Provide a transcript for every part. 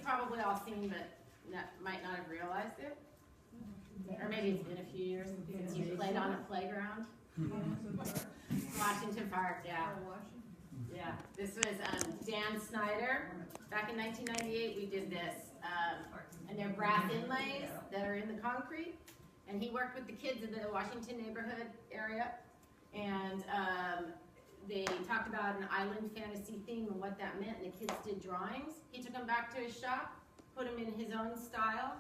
probably all seen, but might not have realized it. Or maybe it's been a few years since you played on a playground. Washington Park, yeah. Yeah, this was Dan Snyder. Back in 1998, we did this. And they're brass inlays that are in the concrete. And he worked with the kids in the Washington neighborhood area. And they talked about an island fantasy theme and what that meant. And the kids did drawings. He took them back to his shop, put them in his own style,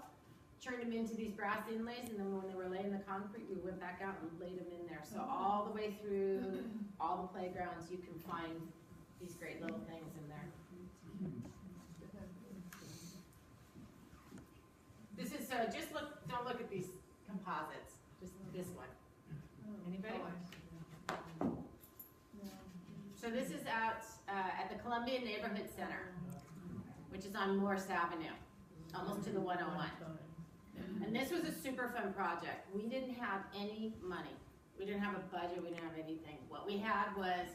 turned them into these brass inlays, and then when they were laying the concrete, we went back out and laid them in there. So all the way through all the playgrounds, you can find these great little things in there. This is, just look, don't look at these composites, just this one. Anybody? So this is out at the Columbia Neighborhood Center, which is on Morse Avenue, almost to the 101. And this was a super fun project. We didn't have any money. We didn't have a budget, we didn't have anything. What we had was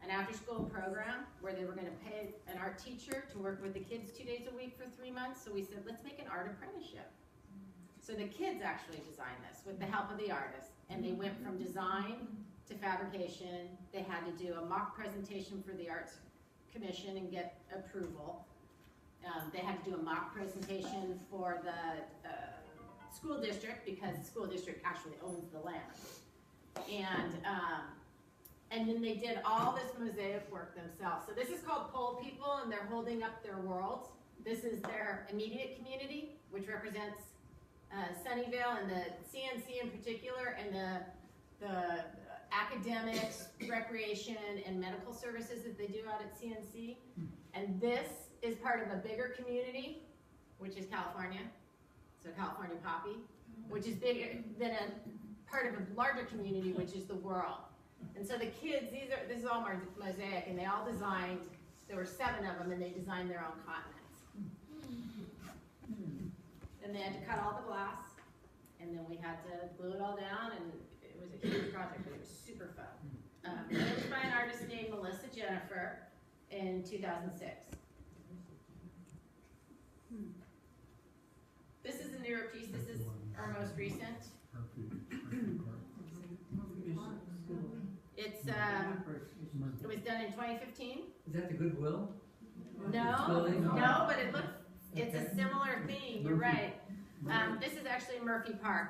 an after-school program where they were gonna pay an art teacher to work with the kids 2 days a week for 3 months. So we said, let's make an art apprenticeship. So the kids actually designed this with the help of the artists. And they went from design to fabrication. They had to do a mock presentation for the Arts Commission and get approval. They had to do a mock presentation for the school district because the school district actually owns the land. And then they did all this mosaic work themselves. So this is called Pole People, and they're holding up their worlds. This is their immediate community, which represents Sunnyvale and the CNC in particular, and the academics, recreation, and medical services that they do out at CNC. And this is part of a bigger community, which is California. So California Poppy, which is bigger than a part of a larger community, which is the world. And so the kids, this is all mosaic, and they all designed, there were 7 of them, and they designed their own continents. And they had to cut all the glass, and then we had to glue it all down, and it was a huge project, but it was super fun. It was by an artist named Melissa Jennifer in 2006. This is a newer piece. This is our most recent. It was done in 2015. Is that the Goodwill? No, but it's a similar theme. You're right. This is actually Murphy Park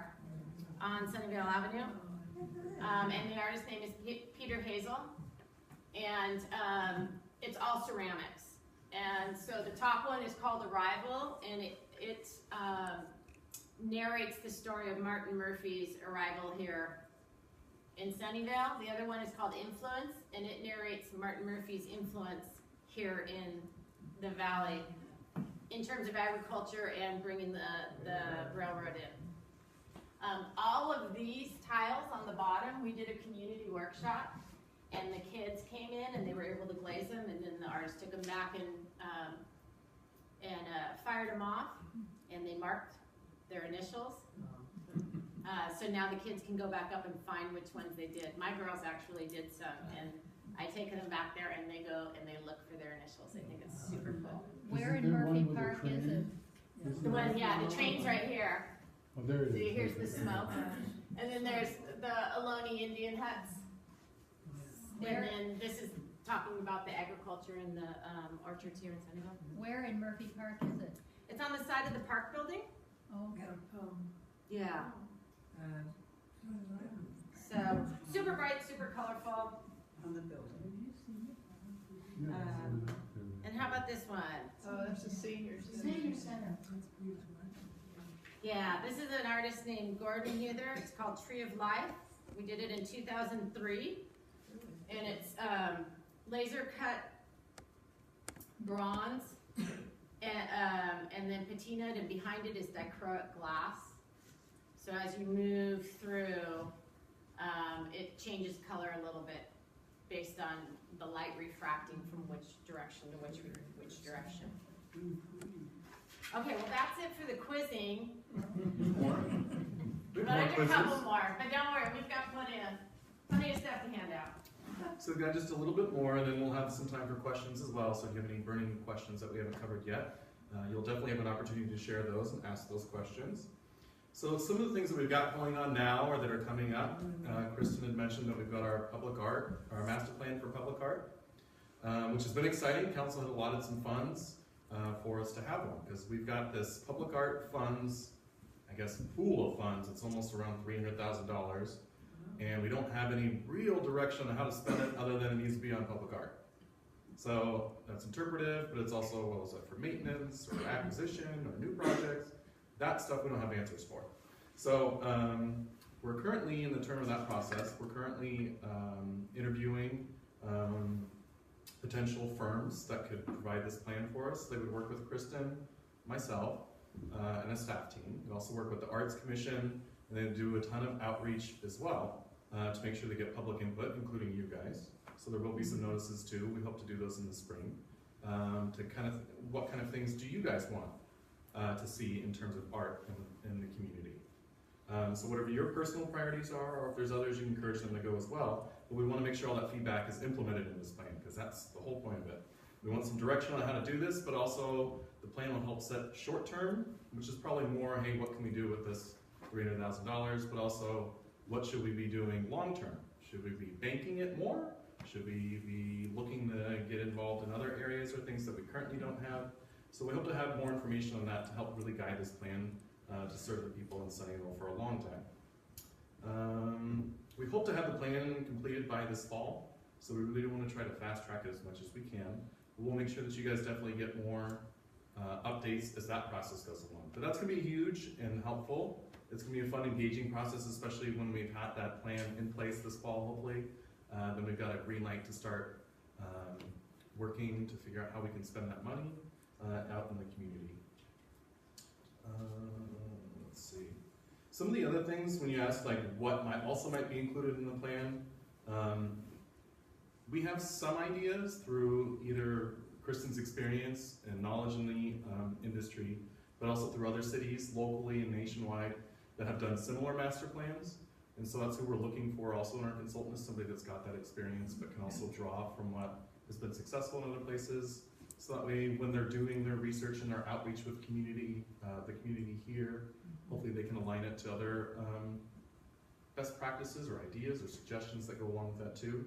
on Sunnyvale Avenue. And the artist's name is Peter Hazel. And it's all ceramics. And so the top one is called Arrival, and it narrates the story of Martin Murphy's arrival here in Sunnyvale. The other one is called Influence, and it narrates Martin Murphy's influence here in the valley in terms of agriculture and bringing the railroad in. All of these tiles on the bottom, we did a community workshop, and the kids came in and they were able to glaze them, and then the artist took them back and fired them off, and they marked their initials. So now the kids can go back up and find which ones they did. My girls actually did some, and I take them back there and they go and they look for their initials. I think it's super cool. Where in Murphy Park is it? The one, yeah, the train's right here. Oh, there it is. See, here's the smoke. And then there's the Ohlone Indian huts. And then this is talking about the agriculture and the orchards here in Sunnyvale. Where in Murphy Park is it? It's on the side of the park building. Oh, okay. Yeah. So super bright, super colorful. On the building. And how about this one? Oh, that's the senior center. Senior Center. Yeah, this is an artist named Gordon Huther. It's called Tree of Life. We did it in 2003. And it's laser cut bronze and then patinaed, and behind it is dichroic glass. So as you move through, it changes color a little bit based on the light refracting from which direction to which direction. Okay, well that's it for the quizzing. But I do a couple more, but don't worry, we've got plenty of stuff to hand out. So we've got just a little bit more, and then we'll have some time for questions as well. So if you have any burning questions that we haven't covered yet. You'll definitely have an opportunity to share those and ask those questions. So some of the things that we've got going on now or that are coming up, Kristin had mentioned that we've got our public art, our master plan for public art, which has been exciting. Council had allotted some funds for us to have one, because we've got this public art funds, I guess, pool of funds. It's almost around $300,000, and we don't have any real direction on how to spend it other than it needs to be on public art. So that's interpretive, but it's also, well, is that for maintenance or acquisition or new projects? That stuff we don't have answers for. So we're currently in the term of that process. We're currently interviewing potential firms that could provide this plan for us. They would work with Kristin, myself, and a staff team. They also work with the Arts Commission, and they do a ton of outreach as well to make sure they get public input, including you guys. So there will be some notices too. We hope to do those in the spring. To kind of, what kind of things do you guys want to see in terms of art in the community? So whatever your personal priorities are, or if there's others, you can encourage them to go as well. But we want to make sure all that feedback is implemented in this plan, because that's the whole point of it. We want some direction on how to do this, but also the plan will help set short term, which is probably more, hey, what can we do with this $300,000, but also what should we be doing long term? Should we be banking it more? Should we be looking to get involved in other areas or things that we currently don't have? So we hope to have more information on that to help really guide this plan to serve the people in Sunnyvale for a long time. We hope to have the plan completed by this fall, so we really want to try to fast track it as much as we can. We'll make sure that you guys definitely get more updates as that process goes along. But that's going to be huge and helpful. It's going to be a fun, engaging process, especially when we've had that plan in place this fall, hopefully. Then we've got a green light to start working to figure out how we can spend that money out in the community. Let's see. Some of the other things, when you ask like what might be included in the plan, we have some ideas through either Kristin's experience and knowledge in the industry, but also through other cities locally and nationwide that have done similar master plans. And so that's who we're looking for also in our consultant, is somebody that's got that experience but can also draw from what has been successful in other places. So that way when they're doing their research and their outreach with community, the community here, hopefully they can align it to other best practices or ideas or suggestions that go along with that too.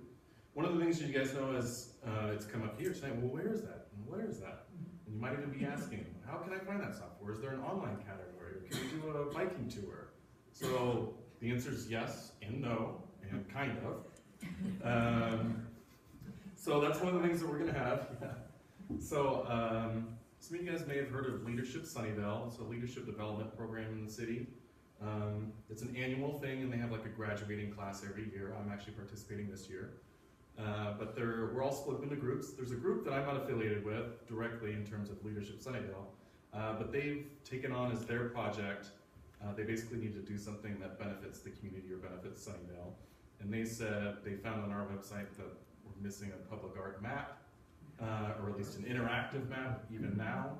One of the things that you guys know is, it's come up here tonight, well, where is that? And where is that? And you might even be asking, how can I find that software? Is there an online category? Or can we do a biking tour? So the answer is yes and no, and kind of. So that's one of the things that we're gonna have. So some of you guys may have heard of Leadership Sunnyvale. It's a leadership development program in the city. It's an annual thing, and they have like a graduating class every year. I'm actually participating this year. But we're all split into groups. There's a group that I'm not affiliated with directly in terms of Leadership Sunnyvale, but they've taken on as their project, they basically need to do something that benefits the community or benefits Sunnyvale. And they said, they found on our website that we're missing a public art map, or at least an interactive map even now,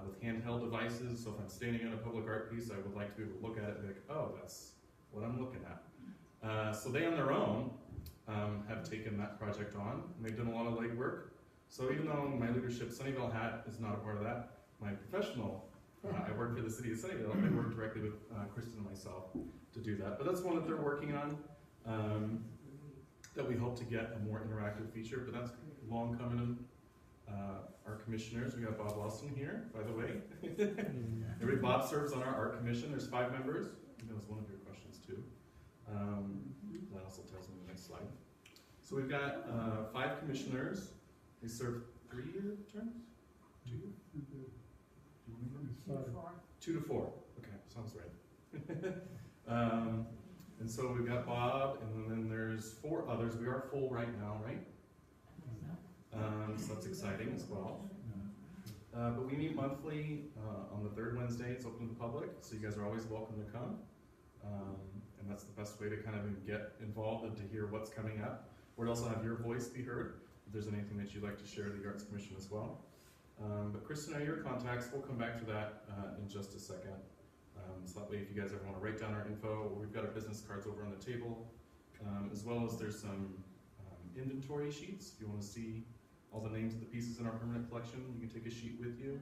with handheld devices. So if I'm standing on a public art piece, I would like to be able to look at it and be like, oh, that's what I'm looking at. So they on their own have taken that project on, and they've done a lot of legwork. So even though my Leadership Sunnyvale hat is not a part of that, my professional, I work for the city of Sunnyvale, I work directly with Kristin and myself to do that. But that's one that they're working on, that we hope to get a more interactive feature, but that's long coming. Our commissioners, we got Bob Lawson here, by the way. Everybody, Bob serves on our art commission. There's 5 members. That was one of your questions too. That also tells me the next slide. So we've got 5 commissioners. They serve 3-year terms? 2? 2 to 4. Okay, sounds right. And so we've got Bob, and then there's 4 others. We are full right now, right? So that's exciting as well. But we meet monthly on the 3rd Wednesday. It's open to the public, so you guys are always welcome to come. And that's the best way to kind of get involved and to hear what's coming up. We'd also have your voice be heard if there's anything that you'd like to share to the Arts Commission as well. But Kristin and I, your contacts, we'll come back to that in just a second. So that way, if you guys ever want to write down our info, we've got our business cards over on the table, as well as there's some inventory sheets. If you want to see all the names of the pieces in our permanent collection, you can take a sheet with you.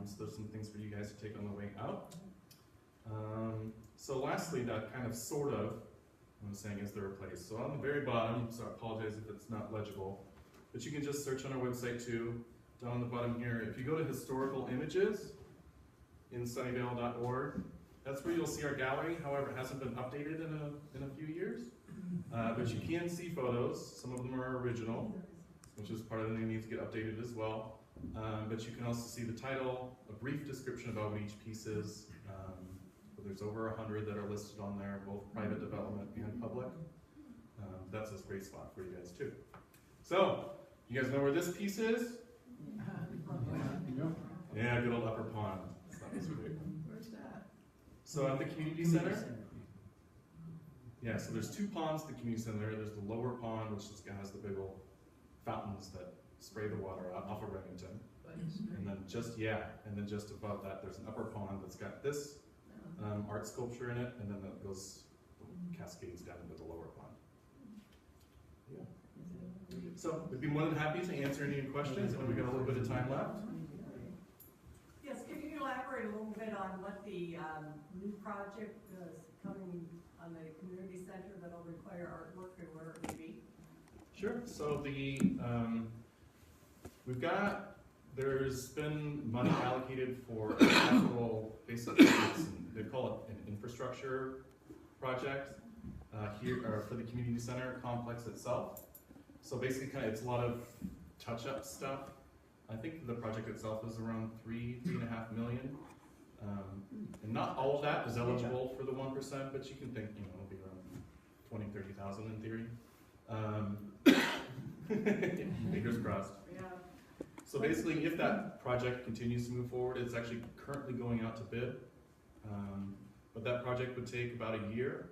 So there's some things for you guys to take on the way out. So lastly, that kind of sort of, I'm saying is there a place. So on the very bottom, so I apologize if it's not legible, but you can just search on our website too. Down on the bottom here, if you go to historical images in sunnyvale.org, that's where you'll see our gallery. However, it hasn't been updated in a few years. But you can see photos. Some of them are original, which is part of the needs to get updated as well. But you can also see the title, a brief description about what each piece is. But there's over 100 that are listed on there, both private development and public. That's a great spot for you guys too. So, you guys know where this piece is? Yeah, good old Upper Pond. That was great. Where's that? So at the community center, yeah, so there's two ponds at the community center. There's the lower pond, which just has the big old fountains that spray the water out off of Remington. And then just above that, there's an upper pond that's got this art sculpture in it, and then that goes cascades down into the lower pond. Yeah. So we'd be more than happy to answer any questions, and we got a little bit of time left. Yes, can you elaborate a little bit on what the new project is coming on the community center that'll require artwork and where it will be? Sure. So there's been money allocated for capital, basically, they call it an infrastructure project for the community center complex itself. So basically, it's a lot of touch-up stuff. I think the project itself is around $3.5 million. And not all of that is eligible for the 1%, but you can think, it'll be around 30,000 in theory. Fingers crossed. Yeah. So basically, if that project continues to move forward, it's actually currently going out to bid. But that project would take about a year,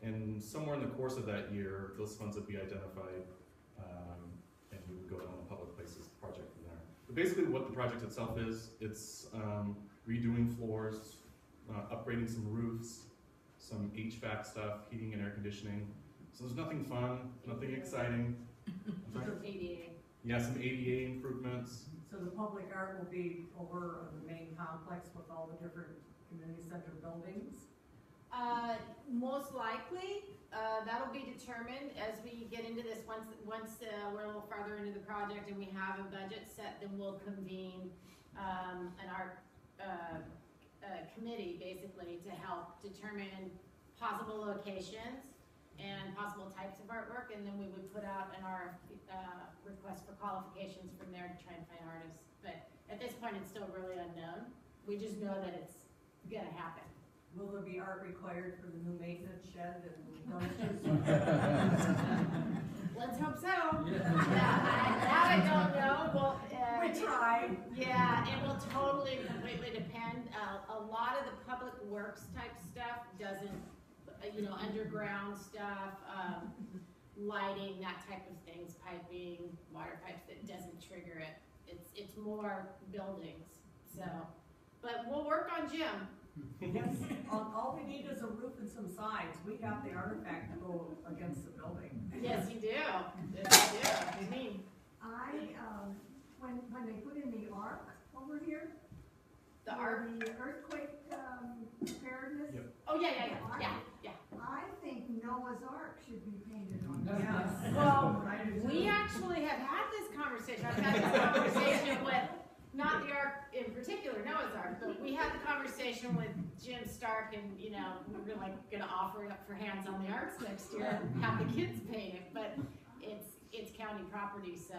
and somewhere in the course of that year, those funds would be identified, and we would go down the public places project from there. But basically, what the project itself is, it's redoing floors, upgrading some roofs, some HVAC stuff, heating and air conditioning. So there's nothing fun, nothing exciting. ADA. Yeah, some ADA improvements. So the public art will be over on the main complex with all the different community center buildings? Most likely, that'll be determined as we get into this. Once we're a little farther into the project and we have a budget set, then we'll convene an art committee basically to help determine possible locations and possible types of artwork, and then we would put out an request for qualifications from there to try and find artists. But at this point, it's still really unknown. We just know that it's gonna happen. Will there be art required for the new maintenance shed and Let's hope so. That I don't know. Well, we try. Yeah, it will totally and completely depend. A lot of the public works type stuff doesn't, underground stuff, lighting, that type of things, piping, water pipes, that doesn't trigger it. It's more buildings. So, but we'll work on Jim. Yes, all we need is a roof and some sides. We have the artifact to go against the building. Yes, you do. Yes, you do. I mean, when they put in the ark over here, the art. the earthquake preparedness. Yep. Oh yeah. I think Noah's Ark should be painted on. Yes. Well, we actually have had this conversation. I've had this conversation with, not the Ark in particular, Noah's Ark, but we had the conversation with Jim Stark, and we were like gonna offer it up for hands on the arks next year and have the kids paint it, but it's county property, so.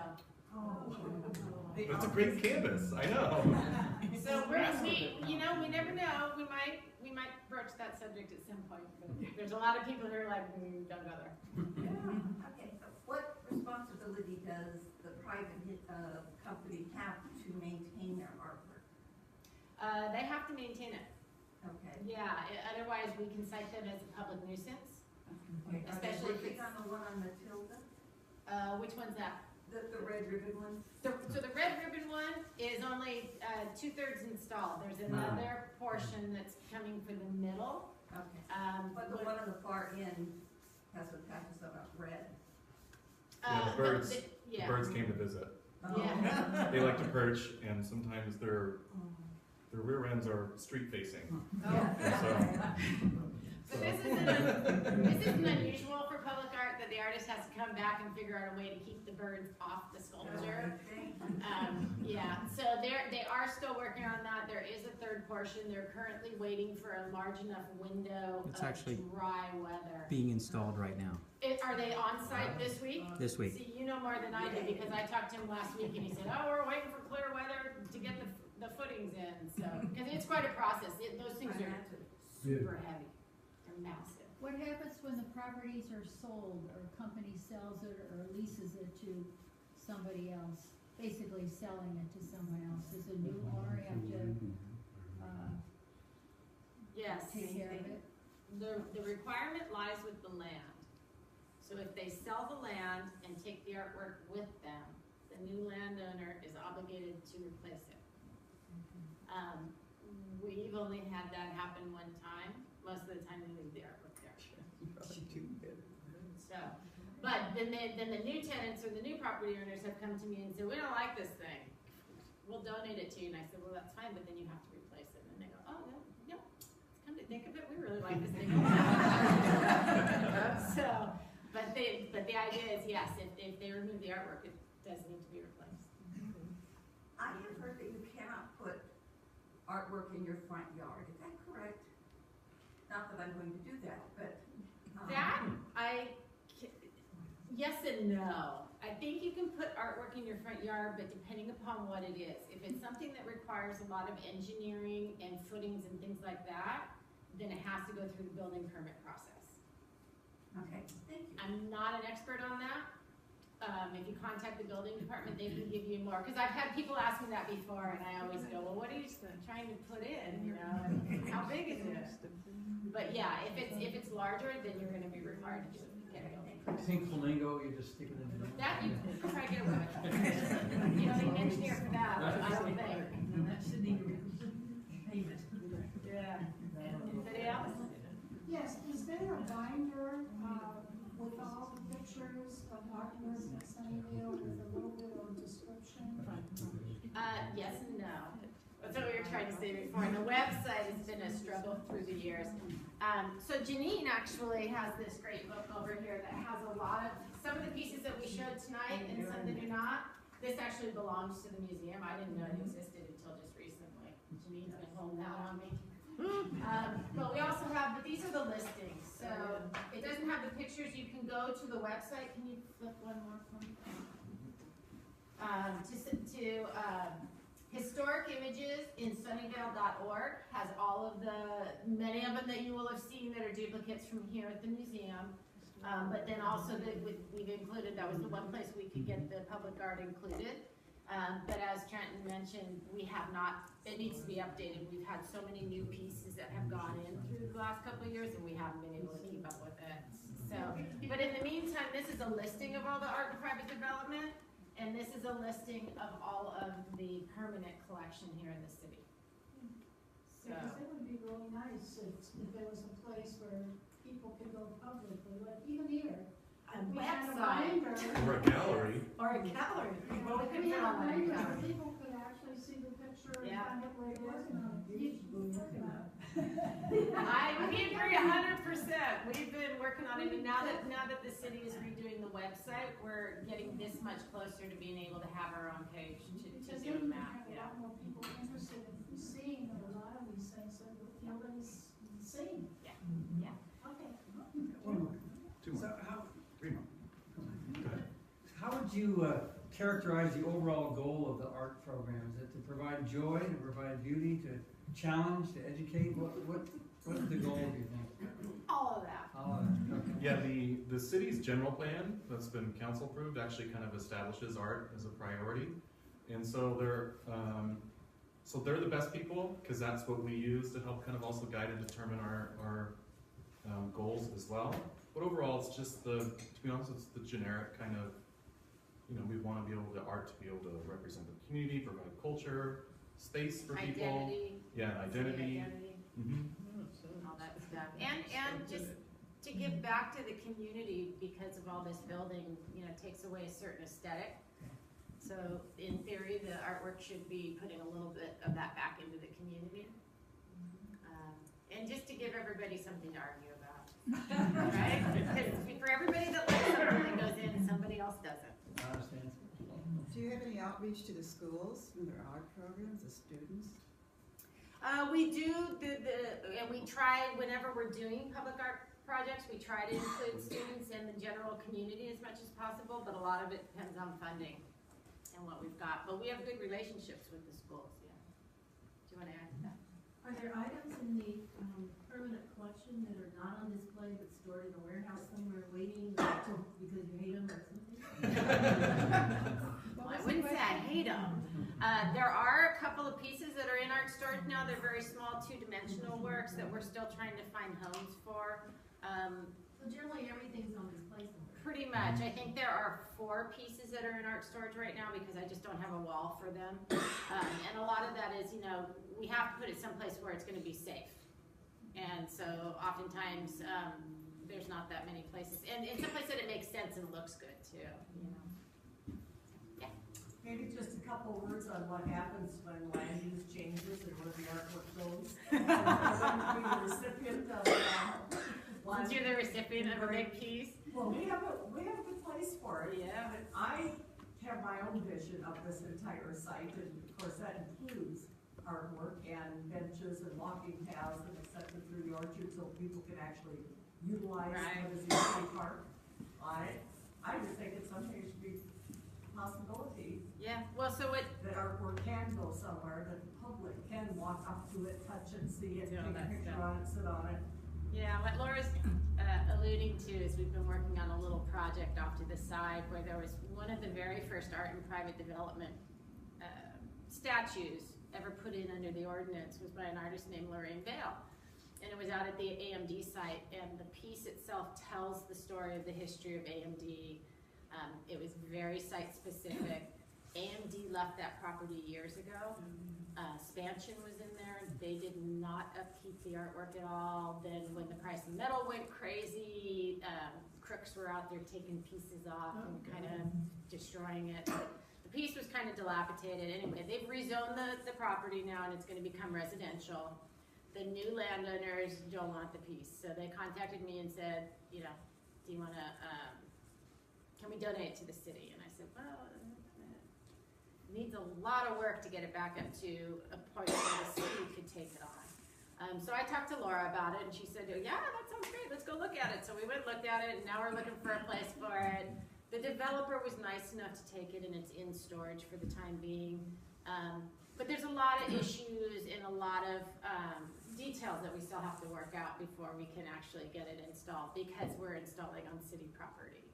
It's a great canvas, I know. So we never know, we might broach that subject at some point, but there's a lot of people who are like, don't go there. Okay, so what responsibility does the private company have to maintain their artwork? They have to maintain it. Okay. Yeah, otherwise we can cite them as a public nuisance. Okay. Especially if Are they working it's- on the one on Matilda? Which one's that? The red ribbon one? So the red ribbon one is only 2/3 installed. There's another portion that's coming for the middle. Okay. But the one on the far end has some patches of red. Yeah, the birds. Yeah. The birds came to visit. Yeah. They like to perch, and sometimes their rear ends are street facing. And So this isn't unusual for public art, that the artist has to come back and figure out a way to keep the birds off the sculpture. Yeah, so they are still working on that. There is a third portion. They're currently waiting for a large enough window It's of actually dry weather. being installed right now, Are they on site this week? this week. See, you know more than I do, because I talked to him last week and he said, oh, we're waiting for clear weather to get the footings in, so, because it's quite a process. Those things are super heavy. They're massive. What happens when the properties are sold, or a company sells it or leases it to somebody else? Basically selling it to someone else. Does a new owner have to, Yes. take care of it? The requirement lies with the land. So if they sell the land and take the artwork with them, the new landowner is obligated to replace it. We've only had that happen one time. Most of the time they leave the artwork there. So, but then the new tenants or the new property owners have come to me and said, we don't like this thing. We'll donate it to you. And I said, well, that's fine, but then you have to replace it. And they go, oh, no, come to think of it, we really like this thing. So, but the idea is, yes, if they remove the artwork, it does need to be replaced. I have heard that you cannot put artwork in your front yard, is that correct? Not that I'm going to do that, but. Yes and no. I think you can put artwork in your front yard, but depending upon what it is. If it's something that requires a lot of engineering and footings and things like that, then it has to go through the building permit process. Okay, thank you. I'm not an expert on that. If you contact the building department, they can give you more. Because I've had people ask me that before, and I always go, well, what are you trying to put in, you know, and how big is it? But yeah, if it's larger, then you're gonna be required to do it. Pink flamingo, you just stick it in the. That you can try to get away with. You don't need an engineer for that, I don't think. That should need payment. Yeah. Anybody else? Yes, is there a binder, with all the pictures of artwork in Sunnyvale with a little bit of description? Yes and no. That's what we were trying to say before. And the website has been a struggle through the years. So Janine actually has this great book over here that has a lot of, some of the pieces that we showed tonight and some that do not. This actually belongs to the museum. I didn't know it existed until just recently. Janine's been holding out on me. But we also have, but these are the listings. So it doesn't have the pictures. You can go to the website. Can you flip one more for me? Historic Images in Sunnyvale.org has all of many of them that you will have seen that are duplicates from here at the museum. But then also we've included, that was the one place we could get the public art included. But as Trenton mentioned, we have not, it needs to be updated. We've had so many new pieces that have gone in through the last couple of years and we haven't been able to keep up with it. So, but in the meantime, this is a listing of all the art and private development. And this is a listing of all of the permanent collection here in the city. So, Because it would be really nice if there was a place where people could go publicly, like even here. a We had a website binder. Or a gallery. or a gallery. Well, we could We put had a on that binder gallery. where people could actually see the picture and Yeah. find out where it was. I we agree 100%. We've been working on it, and now that the city is redoing the website, we're getting this much closer to being able to have our own page to Because do then a you map. have a Yeah. lot more people interested in seeing a lot of these things that nobody's seen. Yeah. Yeah. Okay. One more. Two more. So how, Three more. Go ahead. how would you characterize the overall goal of the art program? Is it to provide joy, to provide beauty, to challenge, to educate? What is the goal, do you think? All of that. Okay. Yeah, the city's general plan that's been council approved actually kind of establishes art as a priority. And so they're the best people, because that's what we use to help kind of also guide and determine our goals as well. But overall, it's just to be honest, it's the generic kind of, we want to be able to art to be able to represent the community, provide culture, space for people. Identity. Yeah, identity. Mm-hmm. All that stuff. And just to give back to the community because of all this building, takes away a certain aesthetic. So in theory, the artwork should be putting a little bit of that back into the community. And just to give everybody something to argue about, right? Because for everybody that likes something that goes in, somebody else doesn't. I understand. Do you have any outreach to the schools through their art programs, the students? We do, and we try, whenever we're doing public art projects, we try to include students and the general community as much as possible, but a lot of it depends on funding and what we've got. But we have good relationships with the schools, yeah. Do you want to add to that? Are there items in the permanent collection that are not on display but stored in a warehouse somewhere waiting because you hate them or something? Well, I wouldn't say I hate them. There are a couple of pieces that are in art storage now. They're very small, two-dimensional works that we're still trying to find homes for. So generally everything's on display somewhere. Pretty much. I think there are 4 pieces that are in art storage right now because I just don't have a wall for them. And a lot of that is, we have to put it someplace where it's going to be safe. And so oftentimes there's not that many places. And in someplace that it makes sense and looks good too. Yeah. Maybe just a couple words on what happens when land use changes and where the artwork goes. Be the recipient of one. Since you're the recipient of a big piece. Well, we have a good place for it. Yeah. But I have my own vision of this entire site, and of course that includes artwork and benches and walking paths and et cetera through the orchard so people can actually utilize what is the city park on it. I just think it's something that should be a possibility. Yeah, well, so what, That artwork can go somewhere, that the public can walk up to it, touch it, see it, Do take all a that picture stuff. on it, sit on it. yeah, what Laura's alluding to is we've been working on a little project off to the side where there was one of the very first art and private development statues ever put in under the ordinance was by an artist named Lorraine Vale. And it was out at the AMD site, and the piece itself tells the story of the history of AMD. It was very site-specific. AMD left that property years ago. Spansion was in there. They did not upkeep the artwork at all. Then when the price of metal went crazy, crooks were out there taking pieces off and kind of destroying it. But the piece was kind of dilapidated. Anyway, they've rezoned the property now, and it's going to become residential. The new landowners don't want the piece, so they contacted me and said, do you want to, can we donate it to the city? And I said, well, it needs a lot of work to get it back up to a point where the city could take it on. So I talked to Laura about it, and she said, yeah, that sounds great, let's go look at it. So we went and looked at it, and now we're looking for a place for it. The developer was nice enough to take it, and it's in storage for the time being. But there's a lot of issues and a lot of details that we still have to work out before we can actually get it installed, because we're installing on city property.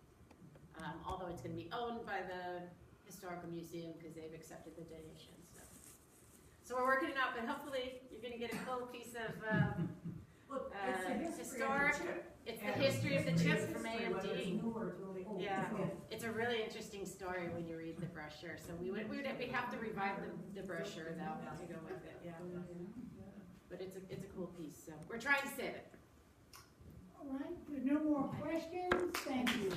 Although it's going to be owned by the Historical Museum because they've accepted the donation. So we're working it out, but hopefully you're going to get a cool piece of Look, it's the history historic. of the chip. It's the history of the chip from History, whether it's AMD. new or it's really old. Yeah, it's a really interesting story when you read the brochure. So we have to revive the brochure though to go with it. Yeah, but it's a cool piece. So we're trying to save it. All right, there's no more questions, thank you.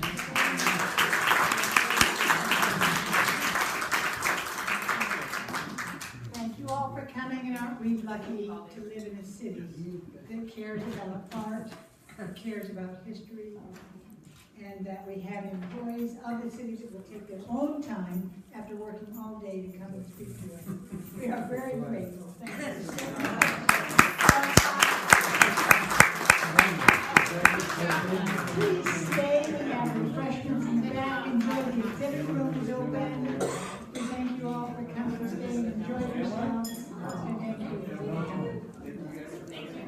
Thank you all for coming, and aren't we lucky to live in a city that cares about art, that cares about history, and that we have employees of the city that will take their own time after working all day to come and speak to us. We are very grateful. Thank you so much. Please stay, we have refreshments in the back, enjoy the exhibit room is open.